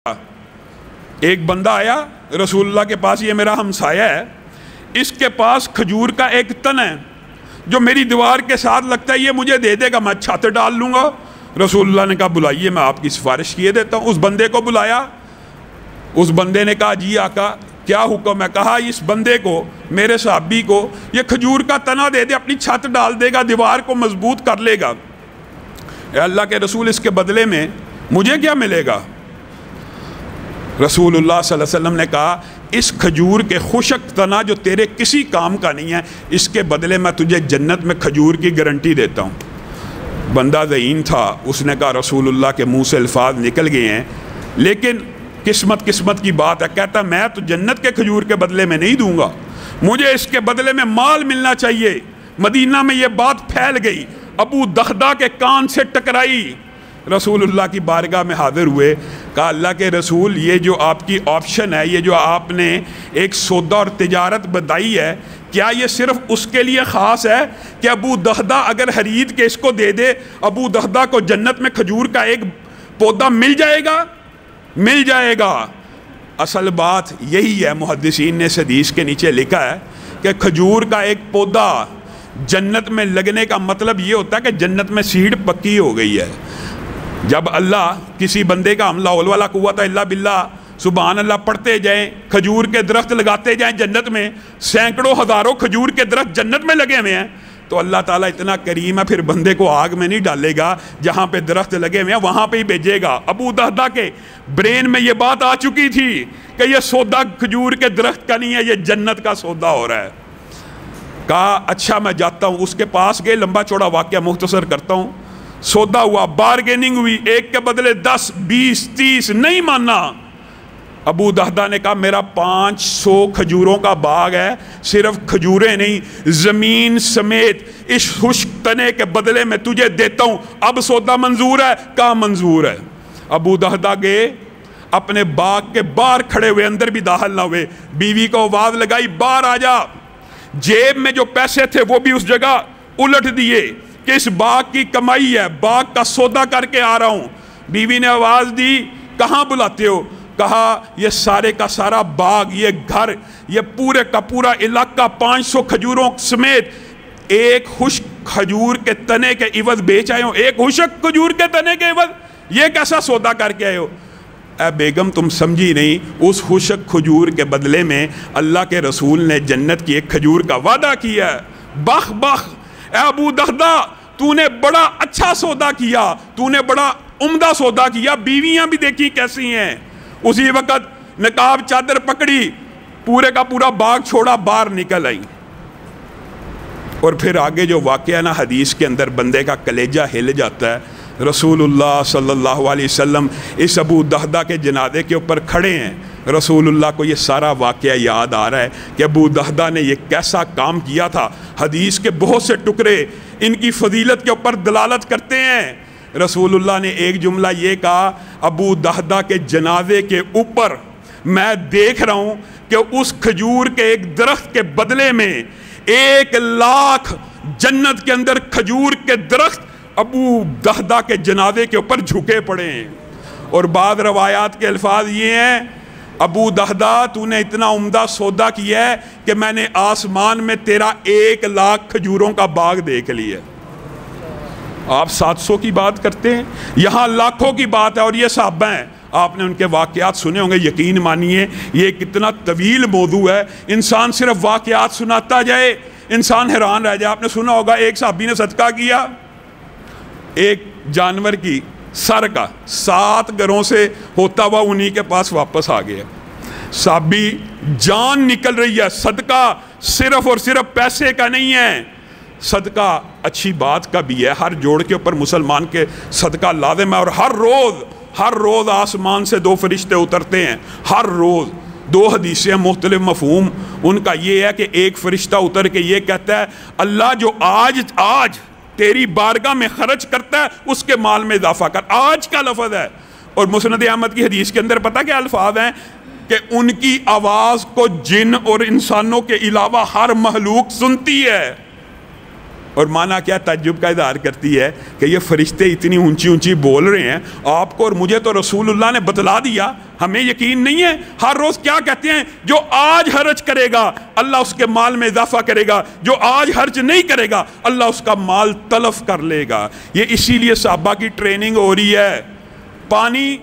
ایک بندہ آیا رسول اللہ کے پاس، یہ میرا ہمسایہ ہے، اس کے پاس کھجور کا ایک تن ہے جو میری دیوار کے ساتھ لگتا ہے، یہ مجھے دے دے گا، میں چھت ڈال لوں گا۔ رسول اللہ نے کہا بلائیے، میں آپ کی سفارش کیے دیتا ہوں۔ اس بندے کو بلایا، اس بندے نے کہا جی آقا کیا حکم ہے؟ کہا اس بندے کو، میرے صحابی کو، یہ کھجور کا تنا دے دے، اپنی چھت ڈال دے گا، دیوار کو مضبوط کر لے گا۔ اے اللہ کے رسول، اس کے بدلے میں مجھے کیا ملے گا؟ رسول اللہ صلی اللہ علیہ وسلم نے کہا اس کھجور کے خشک تنا جو تیرے کسی کام کا نہیں ہے، اس کے بدلے میں تجھے جنت میں کھجور کی گارنٹی دیتا ہوں۔ بندہ ذہین تھا، اس نے کہا رسول اللہ کے منہ سے الفاظ نکل گئے ہیں، لیکن قسمت کی بات ہے۔ کہتا میں تو جنت کے کھجور کے بدلے میں نہیں دوں گا، مجھے اس کے بدلے میں مال ملنا چاہیے۔ مدینہ میں یہ بات پھیل گئی، ابو دغدہ کے کان سے ٹکرائی، رسول اللہ کی بارگاہ میں حاضر ہوئے۔ کہا اللہ کے رسول، یہ جو آپ کی آپشن ہے، یہ جو آپ نے ایک سودا اور تجارت بتائی ہے، کیا یہ صرف اس کے لیے خاص ہے کہ ابو دغدہ اگر خرید کے اس کو دے دے، ابو دغدہ کو جنت میں کھجور کا ایک پودا مل جائے گا؟ مل جائے گا۔ اصل بات یہی ہے، محدثین نے اس حدیث کے نیچے لکھا ہے کہ کھجور کا ایک پودا جنت میں لگنے کا مطلب یہ ہوتا ہے کہ جنت میں سیڑھ پکی ہو گئی ہے۔ جب اللہ کسی بندے کا حملہ ولا قوت الا باللہ سبحان اللہ پڑھتے جائیں، کھجور کے درخت لگاتے جائیں جنت میں، سینکڑوں ہزاروں کھجور کے درخت جنت میں لگے ہوئے ہیں، تو اللہ تعالیٰ اتنا کریم ہے، پھر بندے کو آگ میں نہیں ڈالے گا، جہاں پہ درخت لگے ہوئے ہیں وہاں پہ ہی بھیجے گا۔ ابو دغدہ کے برین میں یہ بات آ چکی تھی کہ یہ سودا کھجور کے درخت کا نہیں ہے، یہ جنت کا سودا ہو رہا ہے۔ کہا اچھا میں جاتا ہوں، اس کے پاس گئے، لمبا چوڑا واقعہ مختصر کرتا ہوں۔ سودا ہوا، بارگیننگ ہوئی، ایک کے بدلے 10 20 30 نہیں مانا۔ ابو دغدہ نے کہا میرا 500 کھجوروں کا باغ ہے، صرف کھجوریں نہیں زمین سمیت اس خشک تنے کے بدلے میں تجھے دیتا ہوں، اب سودا منظور ہے؟ کہا منظور ہے۔ ابو دغدہ گئے، اپنے باغ کے باہر کھڑے ہوئے، اندر بھی داخل نہ ہوئے، بیوی کو آواز لگائی باہر آ جا۔ جیب میں جو پیسے تھے وہ بھی اس جگہ الٹ دیے کہ اس باغ کی کمائی ہے، باغ کا سودا کر کے آ رہا ہوں۔ بیوی نے آواز دی کہاں بلاتے ہو؟ کہا یہ سارے کا سارا باغ، یہ گھر، یہ پورے کا پورا علاقہ 500 کھجوروں سمیت ایک خشک کھجور کے تنے کے عوض بیچ آئے ہو، ایک خشک کھجور کے تنے کے عوض یہ کیسا سودا کر کے آئے ہو؟ اے بیگم تم سمجھی نہیں، اس خشک کھجور کے بدلے میں اللہ کے رسول نے جنت کی ایک کھجور کا وعدہ کیا ہے۔ بخ بخ اے ابو دغدہ، تو نے بڑا اچھا سودا کیا، تو نے بڑا عمدہ سودا کیا۔ بیویاں بھی دیکھی کیسی ہیں، اسی وقت نقاب چادر پکڑی، پورے کا پورا باغ چھوڑا، باہر نکل آئی۔ اور پھر آگے جو واقعہ نا حدیث کے اندر بندے کا کلیجہ ہل جاتا ہے۔ رسول اللہ صلی اللہ علیہ وسلم اس ابو دغدہ کے جنازے کے اوپر کھڑے ہیں، رسول اللہ کو یہ سارا واقعہ یاد آ رہا ہے کہ ابو دغدہ نے یہ کیسا کام کیا تھا۔ حدیث کے بہت سے ٹکڑے ان کی فضیلت کے اوپر دلالت کرتے ہیں۔ رسول اللہ نے ایک جملہ یہ کہا، ابو دغدہ کے جنازے کے اوپر میں دیکھ رہا ہوں کہ اس کھجور کے ایک درخت کے بدلے میں 1,00,000 جنت کے اندر کھجور کے درخت ابو دغدہ کے جنازے کے اوپر جھکے پڑے ہیں۔ اور بعض روایات کے الفاظ یہ ہیں، ابو دغدہ تو نے اتنا عمدہ سودا کیا ہے کہ میں نے آسمان میں تیرا 1,00,000 کھجوروں کا باغ دیکھ لیا۔ آپ 700 کی بات کرتے ہیں، یہاں لاکھوں کی بات ہے، اور یہ صحابہ ہیں، آپ نے ان کے واقعات سنے ہوں گے۔ یقین مانیے یہ کتنا طویل موضوع ہے، انسان صرف واقعات سناتا جائے انسان حیران رہ جائے۔ آپ نے سنا ہوگا ایک صحابی نے صدقہ کیا ایک جانور کی سر کا، 7 گھروں سے ہوتا ہوا انہی کے پاس واپس آ گیا۔ صحابی جان نکل رہی ہے، صدقہ صرف اور صرف پیسے کا نہیں ہے، صدقہ اچھی بات کا بھی ہے، ہر جوڑ کے اوپر مسلمان کے صدقہ لازم ہے، اور ہر روز آسمان سے 2 فرشتے اترتے ہیں، ہر روز 2 حدیثیں مختلف مفہوم ان کا یہ ہے کہ ایک فرشتہ اتر کے یہ کہتا ہے اللہ جو آج تیری بارگاہ میں خرچ کرتا ہے اس کے مال میں اضافہ کر، آج کا لفظ ہے۔ اور مسند احمد کی حدیث کے اندر پتہ کیا الفاظ ہیں کہ ان کی آواز کو جن اور انسانوں کے علاوہ ہر مخلوق سنتی ہے۔ اور مانا کیا تعجب کا اظہار کرتی ہے کہ یہ فرشتے اتنی اونچی اونچی بول رہے ہیں آپ کو اور مجھے تو رسول اللہ نے بتلا دیا، ہمیں یقین نہیں ہے؟ ہر روز کیا کہتے ہیں؟ جو آج حرج کرے گا اللہ اس کے مال میں اضافہ کرے گا، جو آج حرج نہیں کرے گا اللہ اس کا مال تلف کر لے گا۔ یہ اسی لیے صحابہ کی ٹریننگ ہو رہی ہے۔ پانی